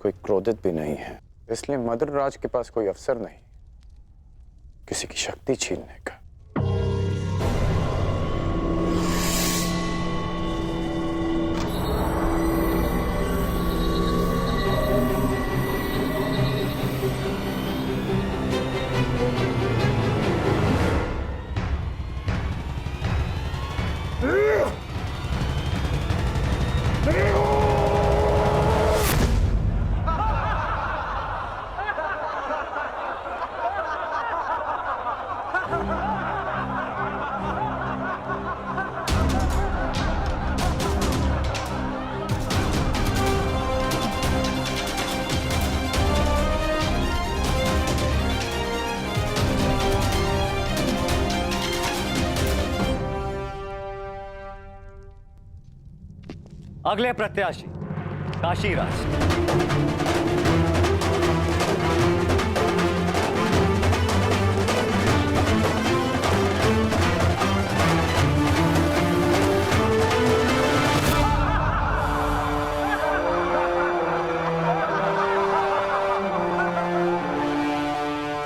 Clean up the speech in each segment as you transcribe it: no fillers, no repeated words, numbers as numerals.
कोई क्रोधित भी नहीं है, इसलिए मद्रराज के पास कोई अवसर नहीं किसी की शक्ति छीनने का। अगले प्रत्याशी काशीराज।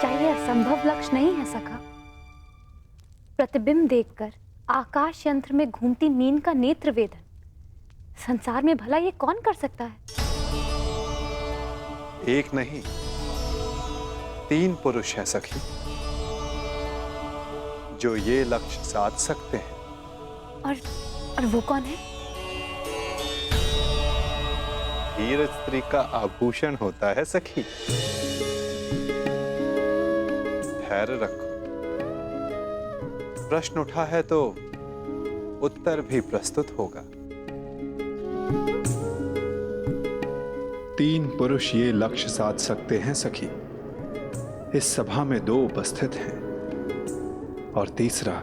चाहिए असंभव लक्ष्य नहीं है सखा। प्रतिबिंब देखकर आकाश यंत्र में घूमती नींद का नेत्र वेदन संसार में भला ये कौन कर सकता है? एक नहीं 3 पुरुष हैं सखी, जो ये लक्ष्य साध सकते हैं। और वो कौन है? वीर स्त्री का आभूषण होता है सखी। धैर्य रखो, प्रश्न उठा है तो उत्तर भी प्रस्तुत होगा। 3 पुरुष ये लक्ष्य साध सकते हैं सखी। इस सभा में 2 उपस्थित हैं और तीसरा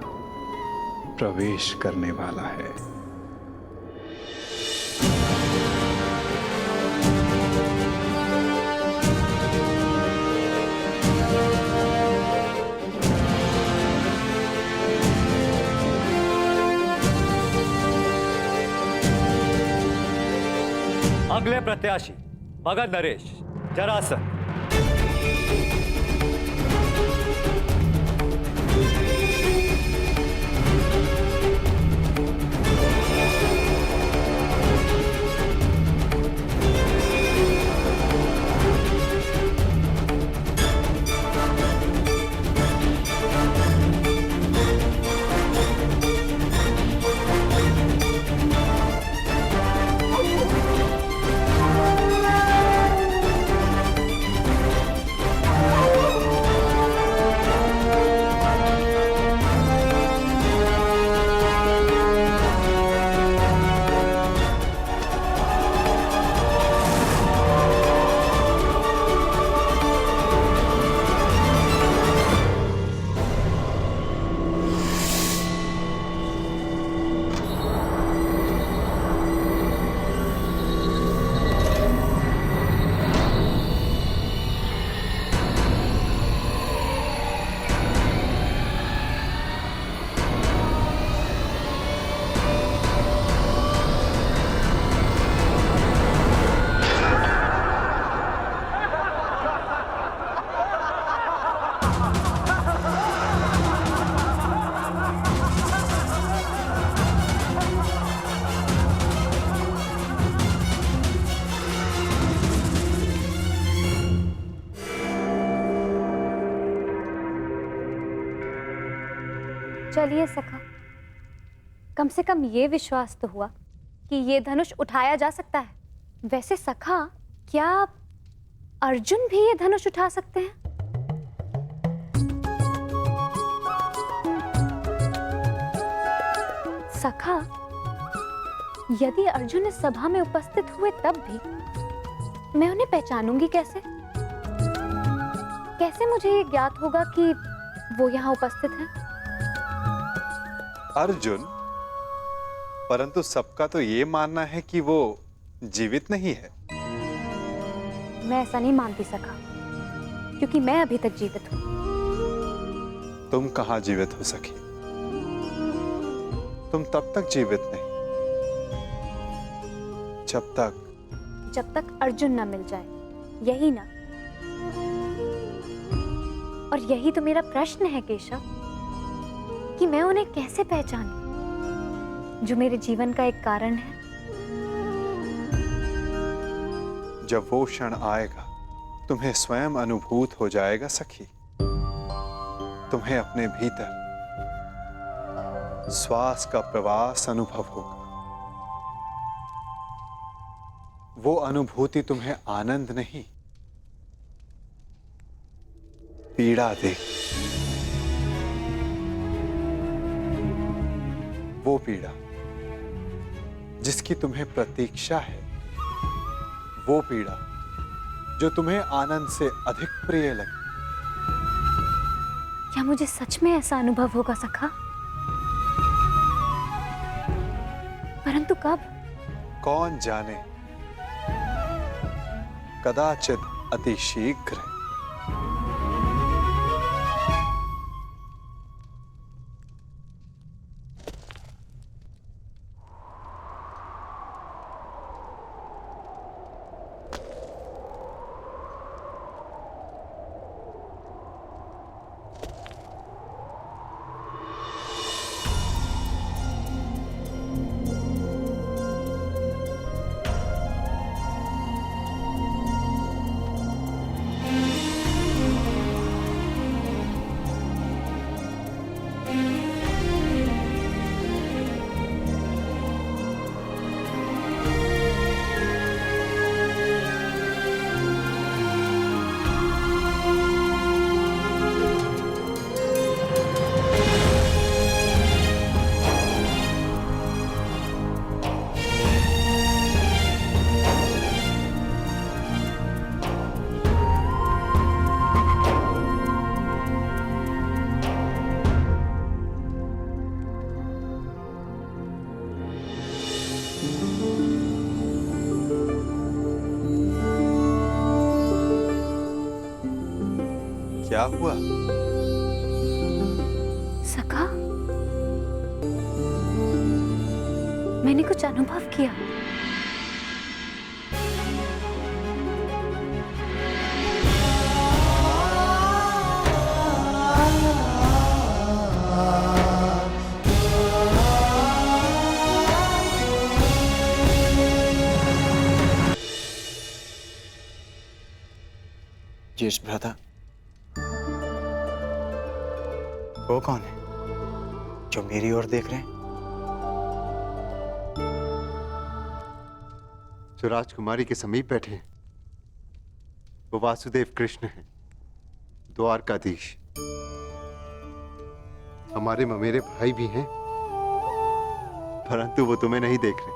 प्रवेश करने वाला है। अगले प्रत्याशी मगध नरेश जरासंध। चलिए सखा, कम से कम ये विश्वास तो हुआ कि ये धनुष उठाया जा सकता है। वैसे सखा, क्या अर्जुन भी ये धनुष उठा सकते हैं? सखा, यदि अर्जुन इस सभा में उपस्थित हुए तब भी मैं उन्हें पहचानूंगी कैसे? कैसे मुझे ये ज्ञात होगा कि वो यहाँ उपस्थित हैं? अर्जुन, परंतु सबका तो ये मानना है कि वो जीवित नहीं है। मैं ऐसा नहीं मानती सखा, क्योंकि मैं अभी तक जीवित हूं। तुम कहां जीवित हो सखी? तुम तब तक जीवित नहीं जब तक अर्जुन न मिल जाए। यही ना? और यही तो मेरा प्रश्न है केशव, कि मैं उन्हें कैसे पहचानूं जो मेरे जीवन का एक कारण है। जब वो क्षण आएगा तुम्हें स्वयं अनुभूत हो जाएगा सखी। तुम्हें अपने भीतर श्वास का प्रवास अनुभव होगा। वो अनुभूति तुम्हें आनंद नहीं, पीड़ा दे। वो पीड़ा जिसकी तुम्हें प्रतीक्षा है, वो पीड़ा जो तुम्हें आनंद से अधिक प्रिय लगे। क्या मुझे सच में ऐसा अनुभव होगा सखा? परंतु कब? कौन जाने, कदाचित अति शीघ्र। क्या हुआ? सखा, मैंने कुछ अनुभव किया। यश भ्राता, वो कौन है जो मेरी ओर देख रहे हैं? जो राजकुमारी के समीप बैठे हैं वो वासुदेव कृष्ण हैं, द्वारकाधीश। हमारे ममेरे भाई भी हैं, परंतु वो तुम्हें नहीं देख रहे।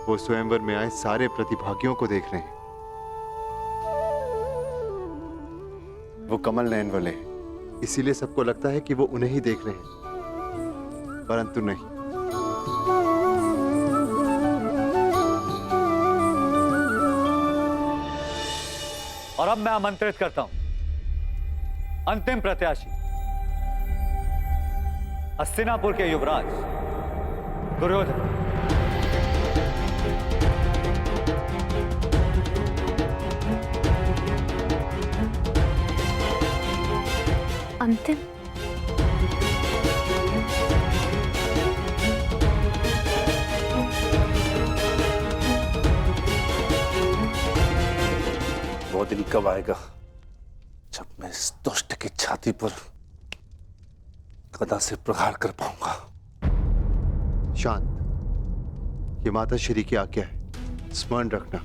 वो स्वयंवर में आए सारे प्रतिभागियों को देख रहे हैं। वो कमल नयन वाले हैं, इसीलिए सबको लगता है कि वो उन्हें ही देख रहे हैं, परंतु नहीं। और अब मैं आमंत्रित करता हूं अंतिम प्रत्याशी, हस्तिनापुर के युवराज दुर्योधन। अंतिम? वो दिन कब आएगा जब मैं इस दुष्ट की छाती पर गदा से प्रहार कर पाऊंगा? शांत, ये माता श्री की आज्ञा है, स्मरण रखना।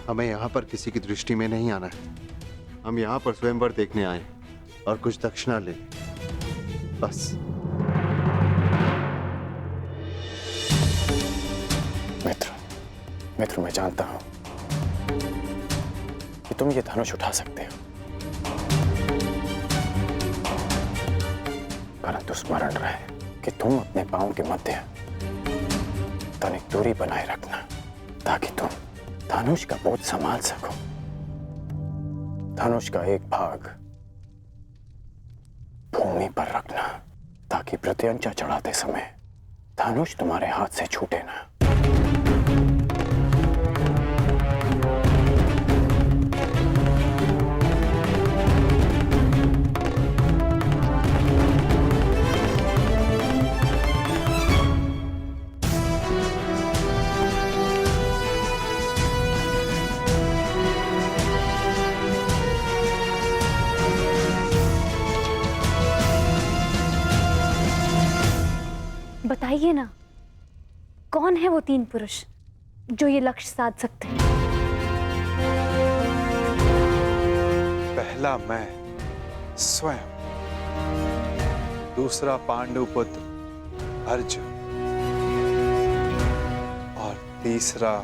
हमें यहाँ पर किसी की दृष्टि में नहीं आना है। हम यहाँ पर स्वयंवर देखने आए हैं और कुछ दक्षिणा ले, बस। मित्र, मैं जानता हूं कि तुम ये धनुष उठा सकते हो, परंतु स्मरण रहे कि तुम अपने पांव के मध्य तनिक दूरी बनाए रखना, ताकि तुम धनुष का बोझ संभाल सको। धनुष का एक भाग भूमि पर रखना, ताकि प्रत्यंचा चढ़ाते समय धनुष तुम्हारे हाथ से छूटे ना। बताइए ना, कौन है वो 3 पुरुष जो ये लक्ष्य साध सकते हैं? पहला मैं स्वयं, दूसरा पांडु पुत्र अर्जुन और तीसरा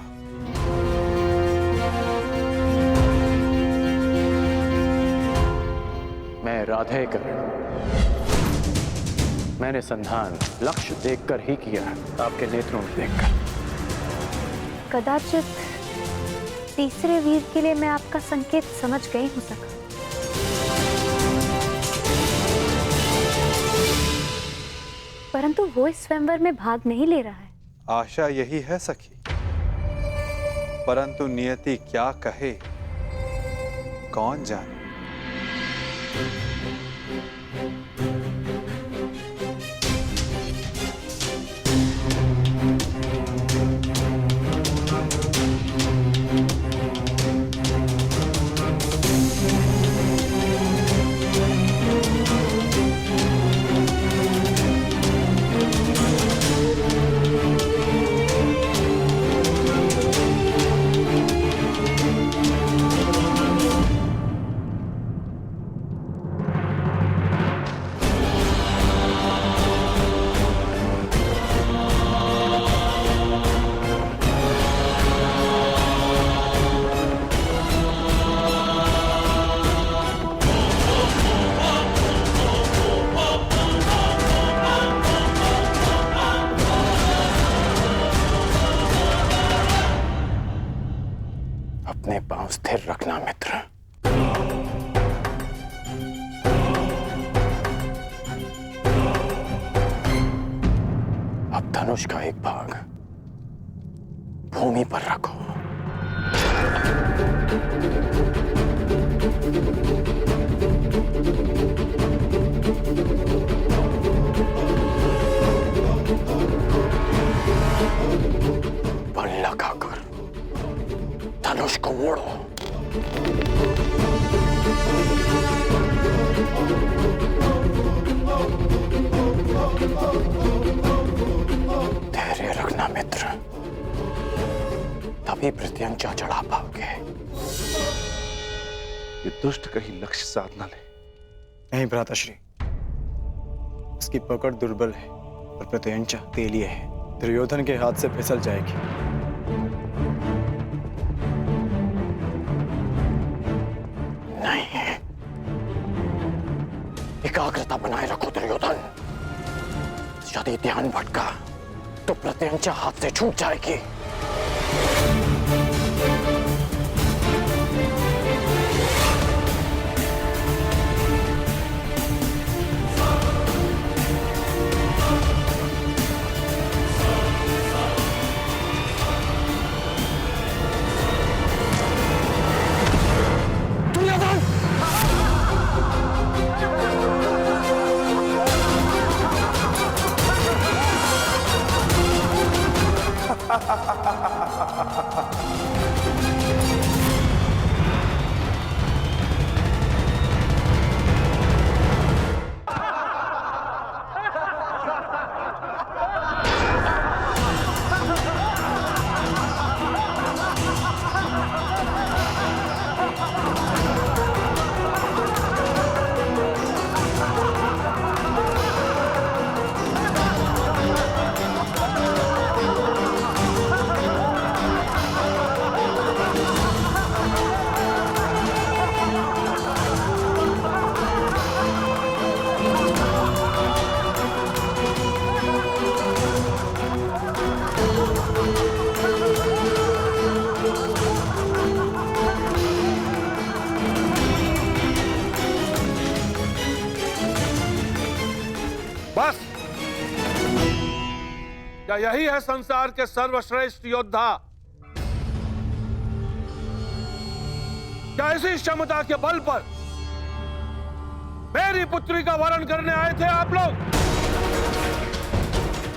मैं राधेकर। मैंने संधान लक्ष्य देखकर ही किया, आपके नेत्रों में देखकर। कदाचित तीसरे वीर के लिए मैं आपका संकेत समझ गई हूं सखा। परंतु वो इस स्वयंवर में भाग नहीं ले रहा है। आशा यही है सखी, परंतु नियति क्या कहे कौन जाने। अपने पांव स्थिर रखना मित्र। अब धनुष का एक भाग भूमि पर रखो। बल लगाकर धनुष को मोड़ो। धैर्य रखना मित्र, तभी प्रत्यंचा चढ़ा पाओगे। ये दुष्ट कहीं लक्ष्य साध न ले। नहीं भ्राताश्री, उसकी पकड़ दुर्बल है और प्रत्यंचा तेलिए है। दुर्योधन के हाथ से फिसल जाएगी। नहीं, एकाग्रता बनाए रखो दुर्योधन। यदि ध्यान भटका तो प्रत्यंचा हाथ से छूट जाएगी। बस, क्या यही है संसार के सर्वश्रेष्ठ योद्धा? क्या इसी क्षमता के बल पर मेरी पुत्री का वरण करने आए थे आप लोग?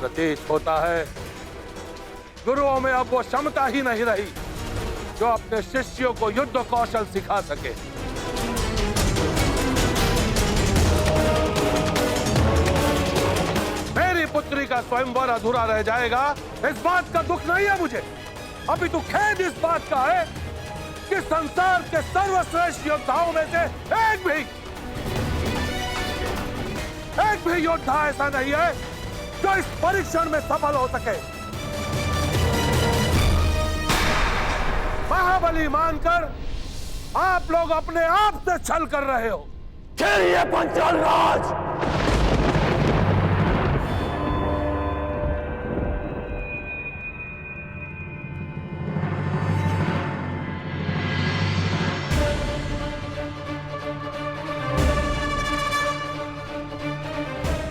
प्रतीत होता है गुरुओं में अब वो क्षमता ही नहीं रही जो अपने शिष्यों को युद्ध कौशल सिखा सके। मेरी पुत्री का स्वयंवर अधूरा रह जाएगा, इस बात का दुख नहीं है मुझे। अभी तो खेद इस बात का है कि संसार के सर्वश्रेष्ठ योद्धाओं में से एक भी योद्धा ऐसा नहीं है जो इस परीक्षण में सफल हो सके। महाबली मानकर आप लोग अपने आप से छल कर रहे हो। चलिए पंचाल राज।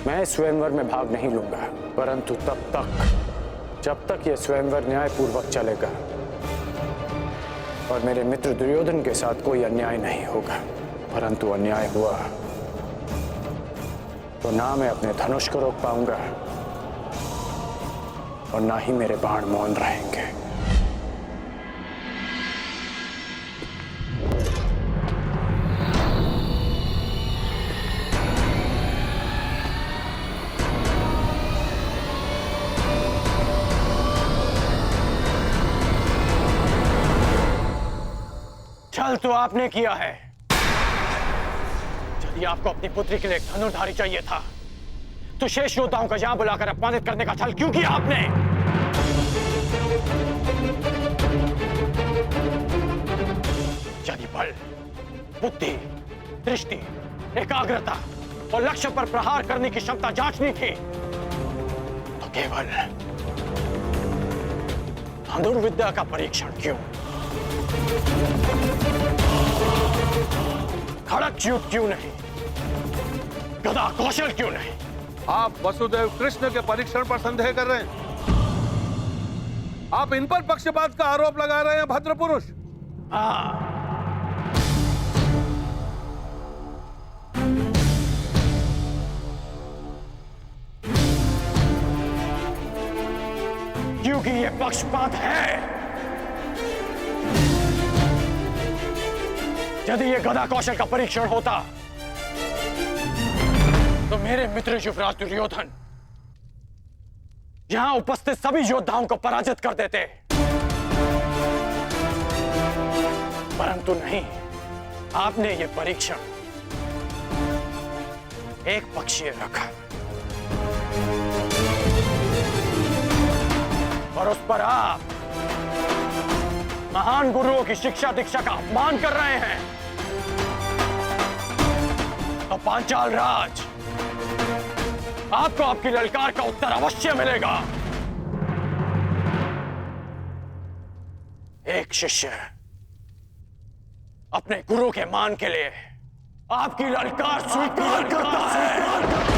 मैं स्वयंवर में भाग नहीं लूंगा, परंतु जब तक यह स्वयंवर न्यायपूर्वक चलेगा और मेरे मित्र दुर्योधन के साथ कोई अन्याय नहीं होगा। परंतु अन्याय हुआ तो ना मैं अपने धनुष को रोक पाऊंगा और ना ही मेरे बाण मौन रहेंगे। छल तो आपने किया है। यदि आपको अपनी पुत्री के लिए एक धनुर्धारी चाहिए था तो शेष योद्धाओं को यहां बुलाकर अपमानित करने का छल क्यों किया आपने? यदि बल, बुद्धि, दृष्टि, एकाग्रता और लक्ष्य पर प्रहार करने की क्षमता जांचनी थी तो केवल धनुर्विद्या का परीक्षण क्यों? खड़क युद्ध क्यों नहीं? गदा कौशल क्यों नहीं? आप वसुदेव कृष्ण के परीक्षण पर संदेह कर रहे हैं। आप इन पर पक्षपात का आरोप लगा रहे हैं भद्र पुरुष। क्योंकि ये पक्षपात है। यदि ये गदा कौशल का परीक्षण होता तो मेरे मित्र युवराज दुर्योधन यहां उपस्थित सभी योद्धाओं को पराजित कर देते, परंतु नहीं, आपने ये परीक्षण एक पक्षीय रखा और उस पर आप महान गुरुओं की शिक्षा दीक्षा का अपमान कर रहे हैं। तो पांचाल राज, आपको आपकी ललकार का उत्तर अवश्य मिलेगा। एक शिष्य अपने गुरु के मान के लिए आपकी ललकार स्वीकार करता है।